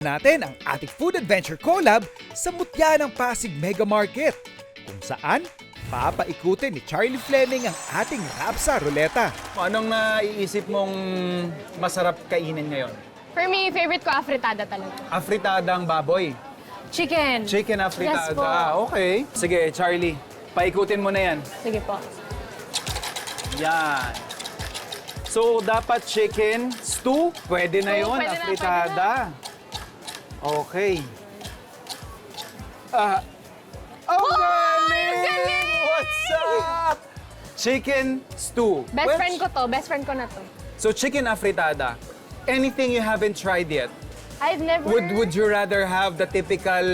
natin ang ating food adventure collab sa mutya ng Pasig Mega Market, kung saan papaikutin ni Charlie Fleming ang ating Rapsa Ruleta. Anong naiisip mong masarap kainin ngayon? For me, favorite ko afritada talaga. Afritadang baboy. Chicken. Chicken afritada. Yes po. Okay. Sige, Charlie. Paikutin mo na yan. Sige po. Yan. So, dapat chicken stew? Pwede na yun, pwede na, afritada. Okay. Oh, galing! What's up? Chicken stew. Best friend ko to. Best friend ko na to. So, chicken afritada. Anything you haven't tried yet? I've never... Would you rather have the typical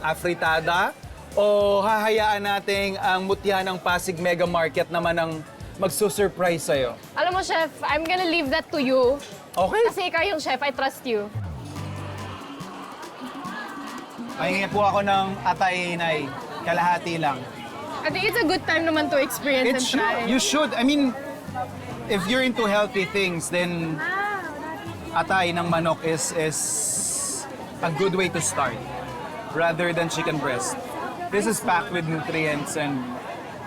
afritada o hahayaan nating ang mutya ng Pasig Mega Market naman ang magsusurprise sa'yo? Alam mo, chef, I'm gonna leave that to you. Okay. Kasi ikaw yung chef, I trust you. Pahingi po ako ng atay, Nay. Kalahati lang. I think it's a good time naman to experience and try. You should. I mean, if you're into healthy things, then atay ng manok is a good way to start rather than chicken breast. This is packed with nutrients and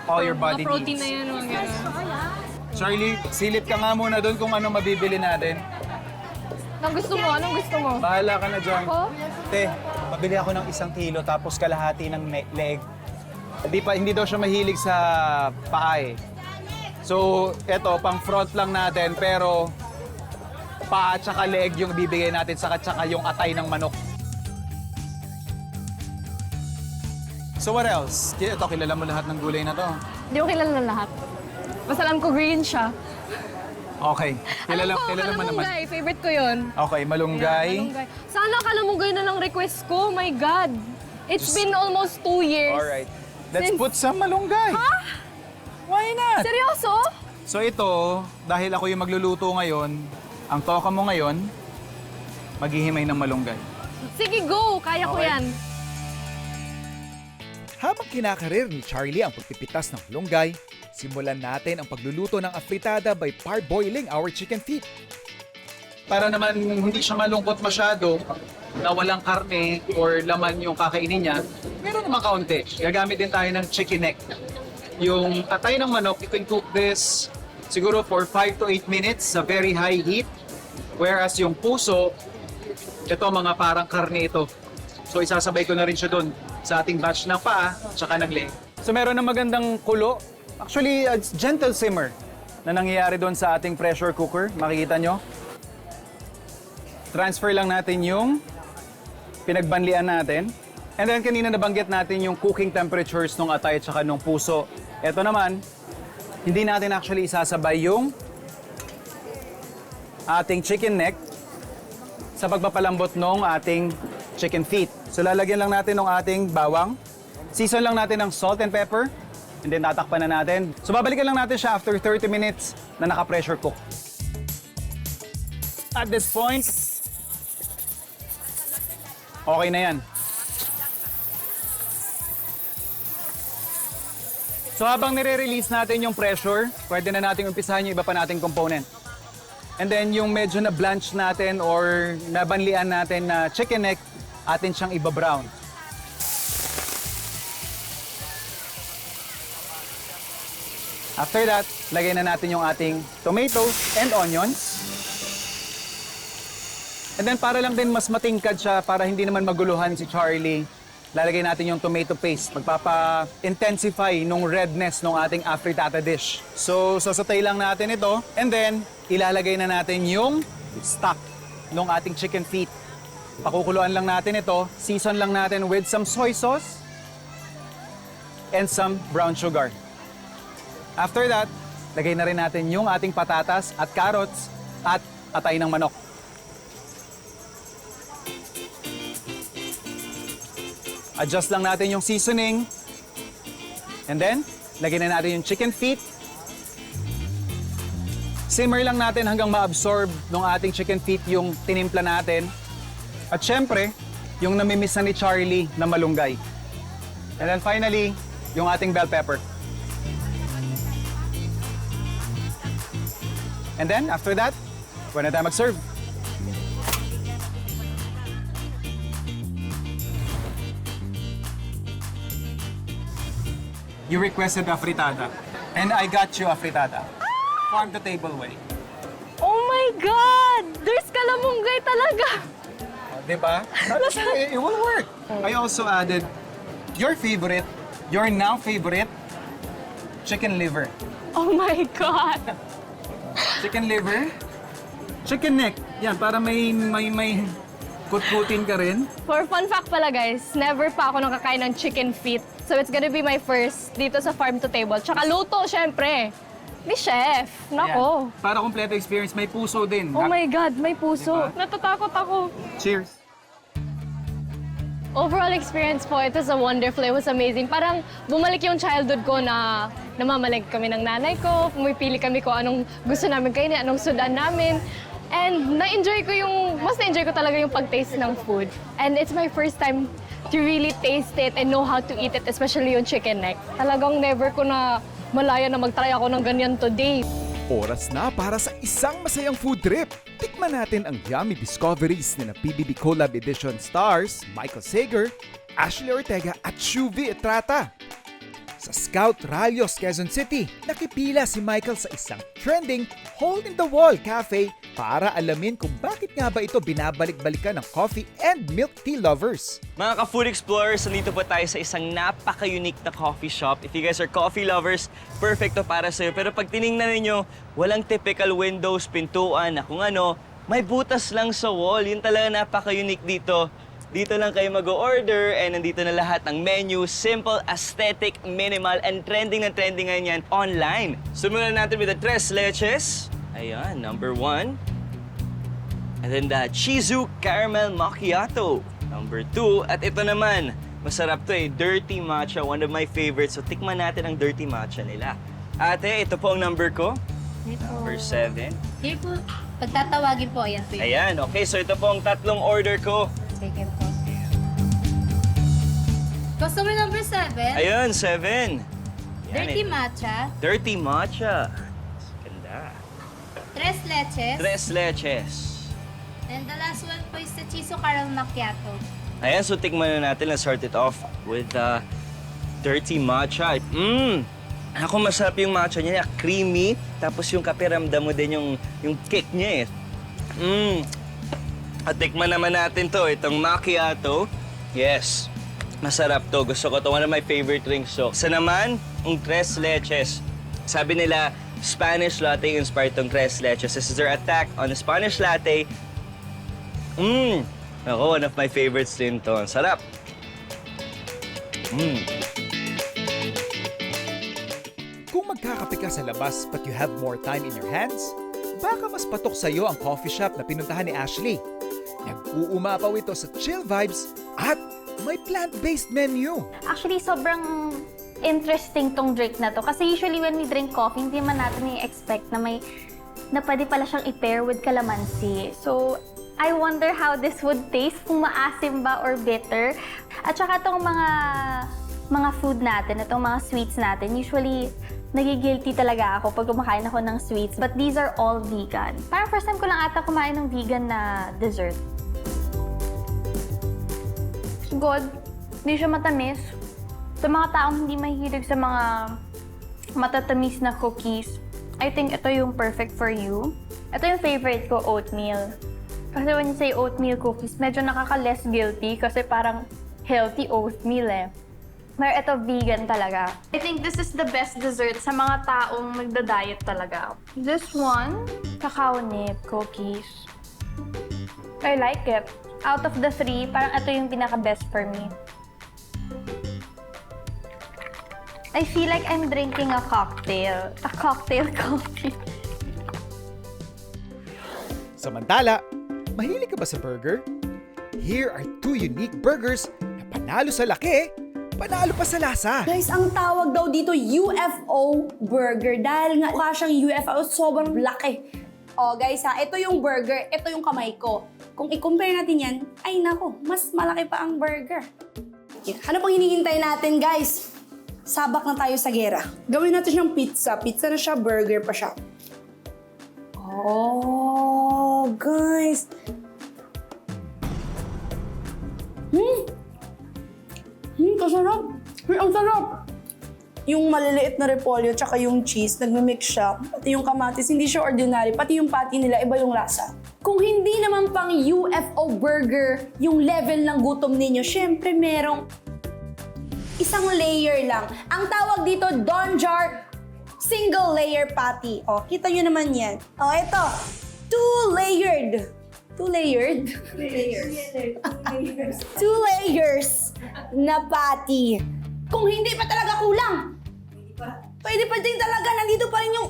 all your body Mga protein needs. na yan, mga gano'n. Charlie, silip ka nga muna doon kung ano mabibili natin. Anong gusto mo? Anong gusto mo? Bahala ka na dyan. Ako? Te, mabili ako ng 1 kilo tapos kalahati ng leg. Hindi daw siya mahilig sa paa eh. So, eto, pang front lang natin, pero paa at saka leg yung bibigay natin, saka yung atay ng manok. So what else? Ito, kilala mo lahat ng gulay na to. Hindi ko kilala lahat. Basta alam ko green siya. Okay, kilala mo naman. Kalamunggay. Favorite ko yun. Okay, malunggay. Malunggay. Sana kalamunggay na lang request ko. My God. It's been almost 2 years. Alright, let's Since- put some malunggay. Ha? Why not? Seryoso? So ito, dahil ako yung magluluto ngayon, ang toka mo ngayon, maghihimay ng malunggay. Sige, go. Kaya ko Okay. yan. Habang kinakarir ni Charlie ang pagpipitas ng malunggay, simulan natin ang pagluluto ng afritada by parboiling our chicken feet. Para naman hindi siya malungkot masyado, na walang karne or laman yung kakainin niya, meron naman kaunti. Gagamit din tayo ng chicken neck. Yung atay ng manok, you can cook this siguro for 5 to 8 minutes sa very high heat. Whereas yung puso, ito mga parang karne ito. So isasabay ko na rin siya doon sa ating batch ng paa tsaka ng leg. So meron na magandang kulo. Actually, it's gentle simmer na nangyayari doon sa ating pressure cooker. Makikita nyo. Transfer lang natin yung pinagbanlian natin. And then kanina nabanggit natin yung cooking temperatures ng atay at saka ng puso. Ito naman, hindi natin actually isasabay yung ating chicken neck sa pagpapalambot ng ating chicken feet. So lalagyan lang natin ng ating bawang. Season lang natin ng salt and pepper. And then tatakpan na natin. So babalikan lang natin siya after 30 minutes na naka-pressure cook. At this point, okay na yan. So habang nire-release natin yung pressure, pwede na natin umpisahan yung iba pa nating component. And then yung medyo na blanch natin or nabanlian natin na chicken neck, atin siyang iba-brown. After that, lagay na natin yung ating tomatoes and onions. And then para lang din mas matingkad siya, para hindi naman maguluhan si Charlie, lalagay natin yung tomato paste. Magpapa-intensify nung redness ng ating afritada dish. So, sasatay lang natin ito. And then, ilalagay na natin yung stock ng ating chicken feet. Pakukuluan lang natin ito. Season lang natin with some soy sauce and some brown sugar. After that, lagay na rin natin yung ating patatas at carrots at atay ng manok. Adjust lang natin yung seasoning. And then, lagay na natin yung chicken feet. Simmer lang natin hanggang ma-absorb ng ating chicken feet yung tinimpla natin. At syempre, yung namimiss na ni Charlie na malunggay. And then finally, yung ating bell pepper. And then, after that, pwede na tayo mag-serve. you requested a fritada. And I got you a fritada. Farm to table way. Oh my God! There's kalamunggay talaga! Diba? It will work. I also added your favorite, your now favorite, chicken liver. Oh my God! Chicken liver, chicken neck. Yan, para may kutkutin ka rin. For fun fact pala guys, never pa ako nakakain ng chicken feet. So it's gonna be my first dito sa farm to table. Tsaka luto, syempre. Ni chef. Nako. Yan. Para kompleto experience, may puso din. Oh my God, may puso. Diba? Natatakot ako. Cheers. Overall experience po, it was wonderful. It was amazing. Parang bumalik yung childhood ko na namamalig kami ng nanay ko. Pumipili kami kung anong gusto namin kainin, anong sudan namin. And na-enjoy ko mas na-enjoy ko talaga yung pag-taste ng food. And it's my first time to really taste it and know how to eat it, especially yung chicken neck. Talagang never ko na malaya na mag-try ako ng ganyan today. Oras na para sa isang masayang food trip. Tikman natin ang yummy discoveries ni na PBB Collab Edition stars Michael Sager, Ashley Ortega at Shuvi Etrata. Sa Scout Ralios, Quezon City, nakipila si Michael sa isang trending hole-in-the-wall cafe para alamin kung bakit nga ba ito binabalik-balikan ng coffee and milk tea lovers. Mga ka-food explorers, nandito po tayo sa isang napaka-unique na coffee shop. If you guys are coffee lovers, perfect to para sa'yo. Pero pag tinignan ninyo, walang typical windows, pintuan na kung ano, may butas lang sa wall. Yun talaga napaka-unique dito. Dito lang kayo mag-order and nandito na lahat ng menu. Simple, aesthetic, minimal, and trending na trending ngayon yan online. Simulan natin with the tres leches. Ayan, number 1. And then the Chizu Caramel Macchiato. Number 2. At ito naman, masarap to dirty matcha, one of my favorites. So tikman natin ang dirty matcha nila. Ate, ito po ang number ko. Number 7. Here po, pagtatawagin po, ayan po yun. Ayan, okay. So ito po ang tatlong order ko. Sige po. Customer number 7, Ayun, 7. dirty matcha, Dirty matcha. Ganda. 3 leches, Tres leches. and the last one po is the Chizu Caramel Macchiato. Ayan, so tikman na natin. Let's start it off with the dirty matcha. Ako masarap yung matcha niya. Creamy. Tapos yung kape, ramdam mo din yung kick niya At tikman naman natin to. Itong macchiato. Yes. Masarap to. Gusto ko to. One of my favorite drinks to. Sa naman, ang tres leches. Sabi nila, Spanish latte inspired tong tres leches. This is their attack on the Spanish latte. Ako, one of my favorites din to. Ang sarap. Kung magkakape ka sa labas but you have more time in your hands, baka mas patok sa'yo ang coffee shop na pinuntahan ni Ashley. Nag-uumapaw ito sa chill vibes at may plant-based menu. Actually, sobrang interesting tong drink na to. Kasi usually when we drink coffee, hindi man natin i-expect na pwede pala siyang i-pair with calamansi. So, I wonder how this would taste, kung maasim ba or bitter. At saka itong mga food natin, itong mga sweets natin, usually nagigilty talaga ako pag kumakain ako ng sweets. But these are all vegan. Parang first time ko lang ata kumain ng vegan na dessert. Good. Hindi siya matamis. Sa mga taong hindi mahilig sa mga matatamis na cookies, I think ito yung perfect for you. Ito yung favorite ko, oatmeal. Kasi when you say oatmeal cookies, medyo nakaka-less guilty kasi parang healthy oatmeal Pero ito vegan talaga. I think this is the best dessert sa mga taong magda-diet talaga. This one, cacao nib cookies. I like it. Out of the 3, parang ito yung pinaka-best for me. I feel like I'm drinking a cocktail. A cocktail coffee. Samantala, mahilig ka ba sa burger? Here are 2 unique burgers na panalo sa laki, panalo pa sa lasa. Guys, ang tawag daw dito UFO burger dahil nga mukha siyang UFO, sobrang laki. Oh guys ito yung burger, ito yung kamay ko. Kung i-compare natin yan, ay nako, mas malaki pa ang burger. Ano pang hinihintay natin guys? Sabak na tayo sa gera. Gawin natin siyang pizza. Pizza na siya, burger pa siya. Oh, guys. Kasarap. Ang sarap. yung maliliit na repolyo tsaka yung cheese, nagmimix siya. Pati yung kamatis, hindi siya ordinary. Pati yung patty nila, iba yung lasa. Kung hindi naman pang UFO burger yung level ng gutom ninyo, syempre merong isang layer lang. Ang tawag dito, Don Jar single layer patty. O, kita nyo naman yan. O, ito. Two-layered. Two-layered? Two layers na patty. Kung hindi pa talaga kulang, pwede pa din talaga. Nandito pa rin yung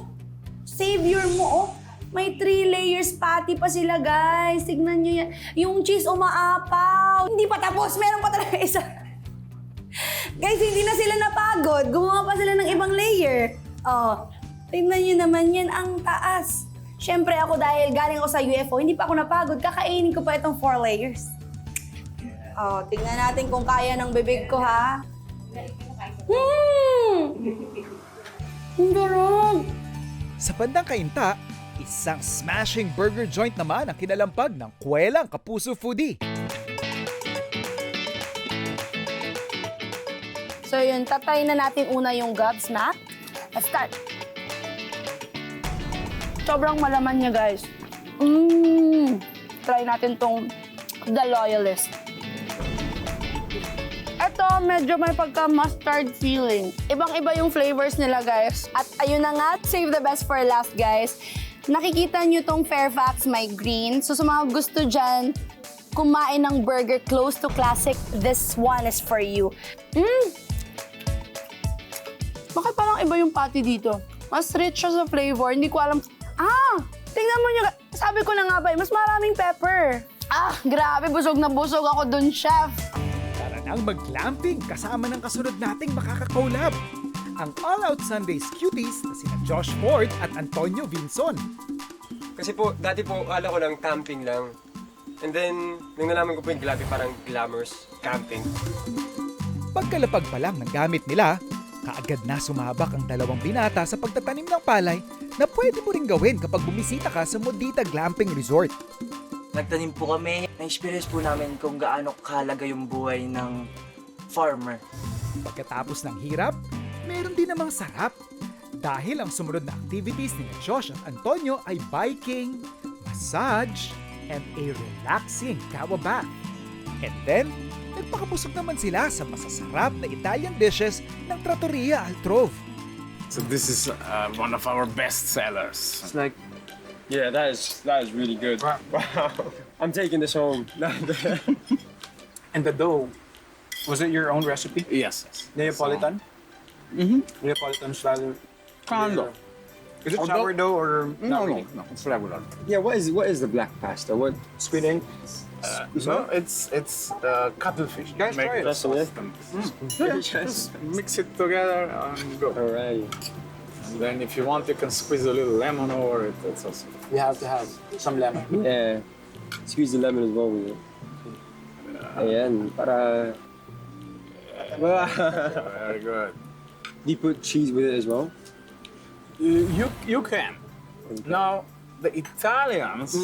savior mo, oh. May 3 layers patty pa sila, guys. Tignan nyo yan. Yung cheese umaapaw. Hindi pa tapos. Meron pa talaga isa. Guys, hindi na sila napagod. Gumawa pa sila ng ibang layer. Oh, tignan nyo naman yan. Ang taas. Siyempre ako dahil galing ako sa UFO, hindi pa ako napagod. Kakainin ko pa itong 4 layers. Oh, tignan natin kung kaya ng bibig ko, ha? Hindi rin. Sa bandang kainta, isang smashing burger joint naman ang kinalampag ng Kwelang Kapuso Foodie. So yun, tatayin na natin una yung Gobsmack. Let's start. Sobrang malaman niya, guys. Try natin tong The Loyalist. Ito, medyo may pagka-mustard feeling. Ibang-iba yung flavors nila, guys. At ayun na nga, save the best for last, guys. Nakikita nyo tong Fairfax may green. So sa mga gusto dyan, kumain ng burger close to classic, this one is for you. Bakit parang iba yung patty dito? Mas rich siya sa flavor. Hindi ko alam. Tingnan mo nyo. Sabi ko na nga ba, mas maraming pepper. Grabe. Busog na busog ako dun, chef. Tara nang mag-glamping kasama ng kasunod nating makakakolab. Ang All Out Sundays cuties na sina Josh Ford at Antonio Vinson. Kasi po, dati po, akala ko lang camping lang. And then, nung nalaman ko po yung glamping, parang glamorous camping. Pagkalapag pa lang ng gamit nila, kaagad na sumabak ang dalawang binata sa pagtatanim ng palay na pwede mo rin gawin kapag bumisita ka sa Modita Glamping Resort. Nagtanim po kami. Na-experience po namin kung gaano kahalaga yung buhay ng farmer. Pagkatapos ng hirap, meron din namang sarap. Dahil ang sumunod na activities ni Josh at Antonio ay biking, massage, and a relaxing kawa bath. And then, nagpakabusog naman sila sa masasarap na Italian dishes ng Trattoria Altrove. So this is one of our best sellers. It's like, yeah, that is really good. Wow. I'm taking this home. And the dough, was it your own recipe? Yes. Neapolitan? Neapolitan style? Kind of. Is it Although- sourdough or No, not really? it's regular. Yeah, what is the black pasta? What? Squid ink? No, it's cuttlefish. Guys, try it. That's it. Just mix it together and go. Alright. And then if you want, you can squeeze a little lemon over it. That's also. We have to have some lemon. Yeah. Squeeze the lemon as well with it. Ayan, para... Very good. Do you put cheese with it as well? You can. Now, the Italians,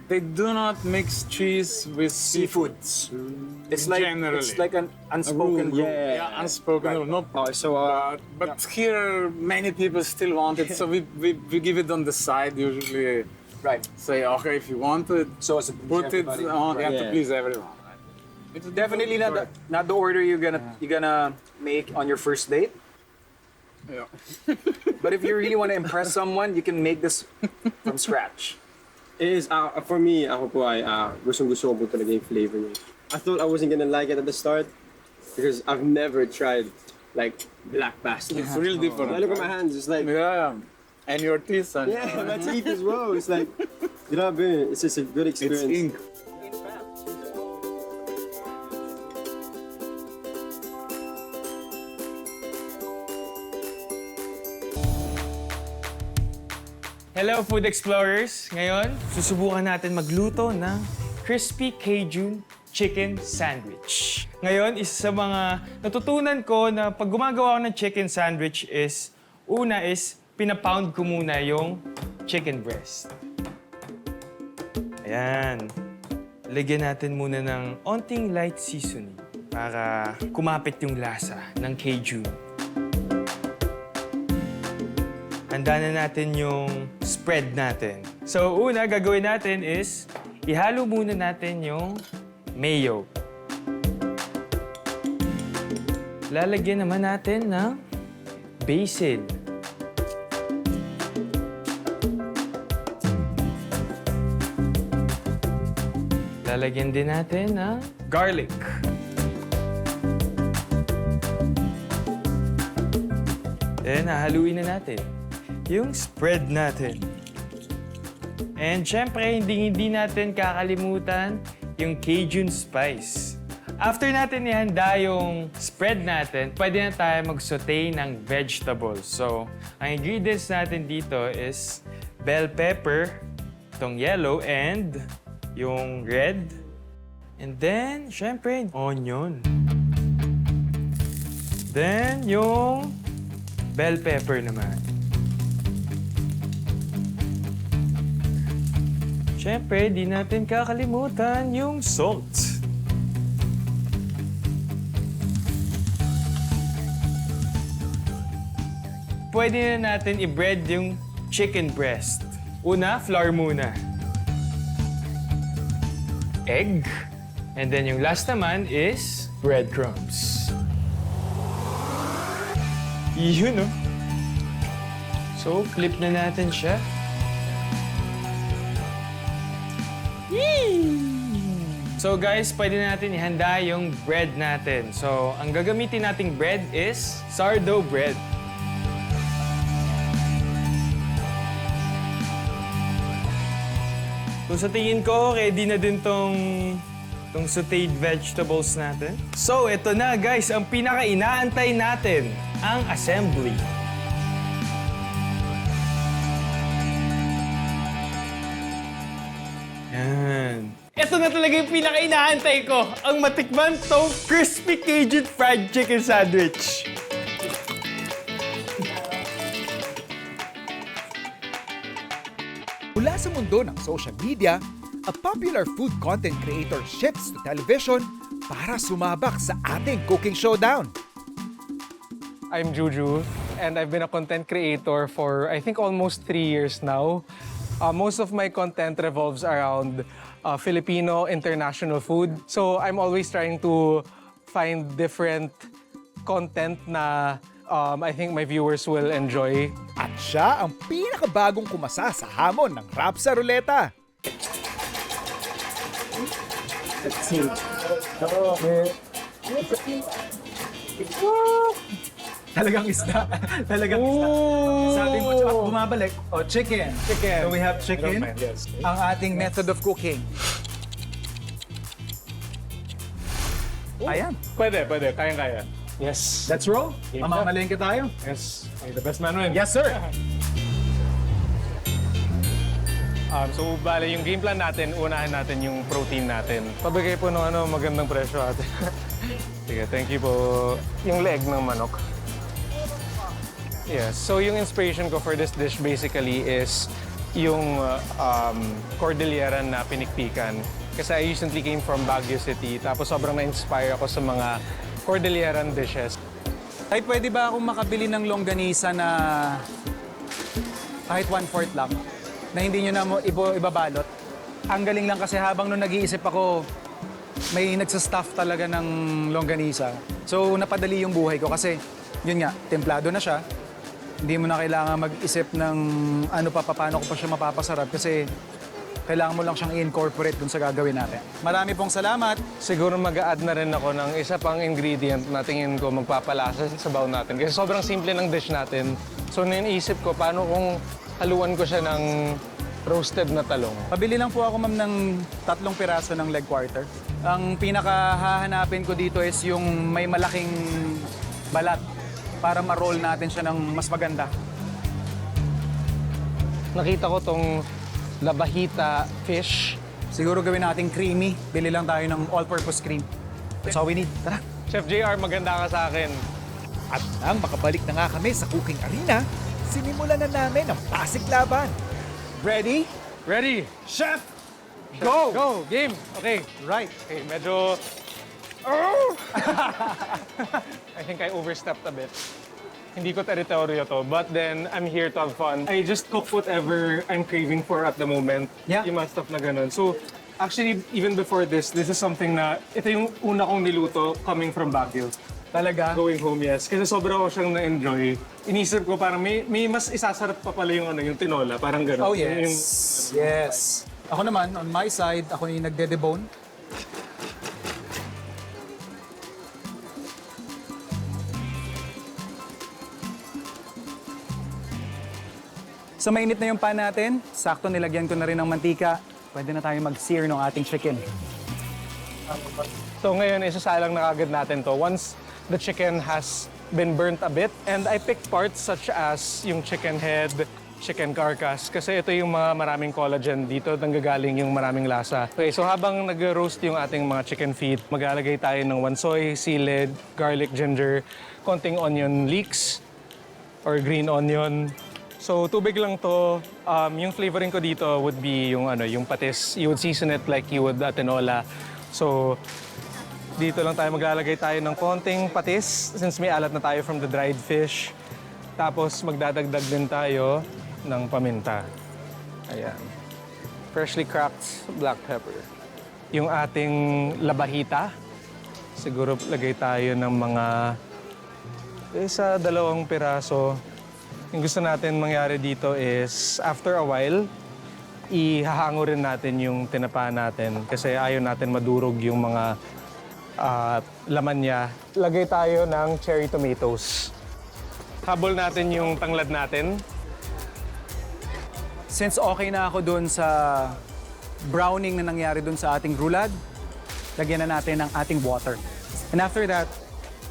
they do not mix cheese with seafoods. It's like Generally. it's like an unspoken rule. Yeah, unspoken rule. No Oh, so But here, many people still want it, so we give it on the side usually. Right. Say, okay, if you want it, So as to put please it everybody. on. You have to Yeah. please everyone. Right? It's definitely not the order you're gonna make on your first date. Yeah. But if you really want to impress someone, you can make this from scratch. it is, for me, ako po ay gustong-gusto ko po talaga yung flavor niya. I thought I wasn't gonna like it at the start because I've never tried like black pasta. It's real different. I look at my hands, it's like, Yeah. And your teeth, and yeah, my teeth as well. It's like, grabe, it's just a good it's experience. ink. Hello Food Explorers! Ngayon, susubukan natin magluto ng Crispy Cajun Chicken Sandwich. Ngayon, isa sa mga natutunan ko na pag gumagawa ako ng chicken sandwich is, una is, pinapound ko muna yung chicken breast. Ayan. Lagyan natin muna ng onting light seasoning para kumapit yung lasa ng Cajun. handa na natin yung spread natin. So, una gagawin natin is ihalo muna natin yung mayo. Lalagyan naman natin ng basil. Lalagyan din natin ng garlic. Then, hahaluin na natin yung spread natin. And syempre, hindi natin kakalimutan yung Cajun spice. After natin ihanda yung spread natin, pwede na tayo mag-saute ng vegetables. So, ang ingredients natin dito is bell pepper, itong yellow, and yung red. And then, syempre, onion. Then, yung bell pepper naman. Syempre, di natin kakalimutan yung salt. Pwede na natin i-bread yung chicken breast. Una, flour muna. Egg. And then yung last naman is breadcrumbs. Yun, no? So, flip na natin siya. Yee! So guys, pwede na natin ihanda yung bread natin. So, ang gagamitin nating bread is sourdough bread. So sa tingin ko, ready na din tong sauteed vegetables natin. So ito na guys, ang pinaka-inaantay natin, ang assembly. Yan. Ito na talaga yung pinaka-inaantay ko, ang matikman tong crispy Cajun fried chicken sandwich. Mula sa mundo ng social media, a popular food content creator shifts to television para sumabak sa ating cooking showdown. I'm Juju, and I've been a content creator for, I think, almost 3 years now. Most of my content revolves around Filipino international food. So I'm always trying to find different content na I think my viewers will enjoy. At siya ang pinakabagong kumasa sa hamon ng Rap sa Ruleta. Talagang isda. Talagang isda. Sabi mo, at bumabalik. O, chicken. So we have chicken. Yes. Ang ating method of cooking. Ayan. Pwede. Kayang-kaya. Yes. Let's roll. Mamamalengke tayo. Yes. The best man win. Yes, sir. So, bale, yung game plan natin, unahin natin yung protein natin. Pabigay po ng magandang presyo ate. Sige, thank you po. Yung leg ng manok. Yes. So, yung inspiration ko for this dish basically is yung cordilleran na pinikpikan. Kasi I recently came from Baguio City, tapos sobrang na-inspire ako sa mga cordilleran dishes. Ay, pwede ba akong makabili ng longganisa na kahit 1/4 lang? Na hindi nyo na ibabalot? Ang galing lang kasi habang nung nag-iisip ako, may nagsastuff talaga ng longganisa. So, napadali yung buhay ko kasi, yun nga, templado na siya. Hindi mo na kailangan mag-isip ng paano ko pa siya mapapasarap kasi kailangan mo lang siyang i-incorporate dun sa gagawin natin. Marami pong salamat. Siguro mag-a-add na rin ako ng isa pang ingredient na tingin ko magpapalasa sa sabaw natin. Kasi sobrang simple ng dish natin. So, naiisip ko, paano kung haluan ko siya ng roasted na talong? Pabili lang po ako, ma'am, ng 3 piraso ng leg quarter. Ang pinakahahanapin ko dito is yung may malaking balat para ma-roll natin siya ng mas maganda. Nakita ko tong labahita fish. Siguro gawin natin creamy. Bili lang tayo ng all-purpose cream. That's all we need. Tara. Chef JR, maganda ka sa akin. At nang makabalik na nga kami sa cooking arena, sinimulan na namin ang pasig laban. Ready? Ready? Chef! Go! Go! Game! Okay. Right. Okay, medyo... Oh! I think I overstepped a bit. Hindi ko teritoryo to. But then, I'm here to have fun. I just cook whatever I'm craving for at the moment. Yeah. Yung mga stuff na ganun. So, actually, even before this is something na, ito yung una kong niluto coming from Baguio. Talaga? Going home, yes. Kasi sobra ko siyang na-enjoy. Inisip ko parang may mas isasarap pa pala yung, yung tinola. Parang ganun. Oh, yes. Yes. Ako naman, on my side, ako yung nagde-debone. So mainit na yung pan natin. Sakto nilagyan ko na rin ng mantika. Pwede na tayo mag-sear ng ating chicken. So ngayon, isasalang na kagad natin to. Once the chicken has been burnt a bit, and I picked parts such as yung chicken head, chicken carcass, kasi ito yung mga maraming collagen dito, nanggagaling yung maraming lasa. Okay, so habang nag-roast yung ating mga chicken feet, maglalagay tayo ng wansoy, silid, garlic, ginger, konting onion leeks, or green onion. So tubig lang to. Yung flavoring ko dito would be yung yung patis. You would season it like you would tinola. So dito lang tayo maglalagay tayo ng konting patis since may alat na tayo from the dried fish. Tapos magdadagdag din tayo ng paminta. Ayan. Freshly cracked black pepper. Yung ating labahita. Siguro lagay tayo ng mga 1-2 piraso. Yung gusto natin mangyari dito is, after a while, ihahango rin natin yung tinapa natin kasi ayaw natin madurog yung mga laman niya. Lagay tayo ng cherry tomatoes. Habol natin yung tanglad natin. Since okay na ako dun sa browning na nangyari dun sa ating rulad, lagyan na natin ng ating water. And after that,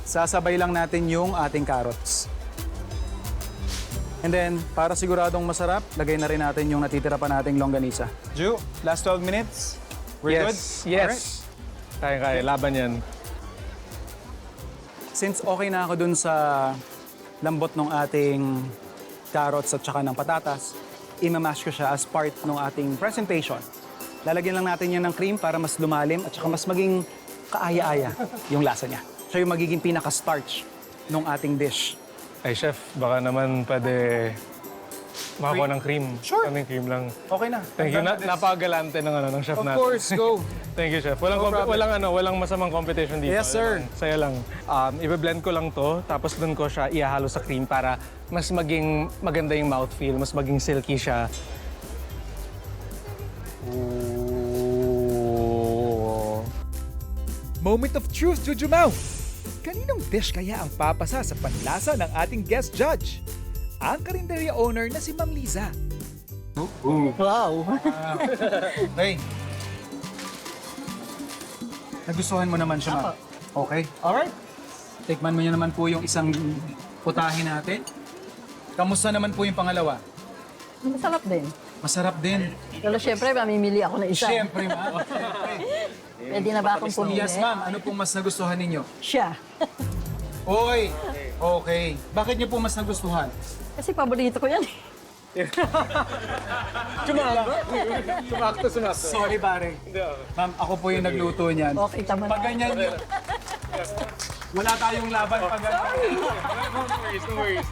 sasabay lang natin yung ating carrots. And then, para siguradong masarap, lagay na rin natin yung natitira pa nating longganisa. Ju, last 12 minutes? We're good? Yes. Kaya, laban yan. Since okay na ako dun sa lambot ng ating carrots at saka ng patatas, imamash ko siya as part ng ating presentation. Lalagyan lang natin yan ng cream para mas lumalim at saka mas maging kaaya-aya yung lasa niya. Siya yung magiging pinaka-starch ng ating dish. Ay, chef, baka naman pwede makakuha ng cream. Sure. Kaming cream lang. Okay na. Thank you. Napakagalante ng chef Of natin. course, go. Thank you, chef. Walang, walang masamang competition dito. Yes, sir. Saya lang. Ibe-blend ko lang to, tapos dun ko siya ihahalo sa cream para mas maging maganda yung mouthfeel, mas maging silky siya. Ooh. Moment of truth, Juju Mau! Kaninong dish kaya ang papasa sa panlasa ng ating guest judge? Ang karinderya owner na si Ma'am Liza. Wow! Hey. Nagustuhan mo naman siya, ma'am? Okay. Alright. Tikman mo niyo naman po yung isang putahe natin. Kamusta naman po yung pangalawa? Masarap din. Masarap din. Pero syempre, mamimili ako ng isa. Siyempre, ma'am. Pwede na ba akong pumili? Yes, ma'am. Ano pong mas nagustuhan ninyo? Siya. Oy! Okay. Bakit niyo po mas nagustuhan? Kasi paborito ko yan. Sumakto. Sorry, pare. Ma'am, ako po yung nagluto niyan. Okay, tama Pag na. ganyan yun, wala tayong laban pag ganyan. No worries.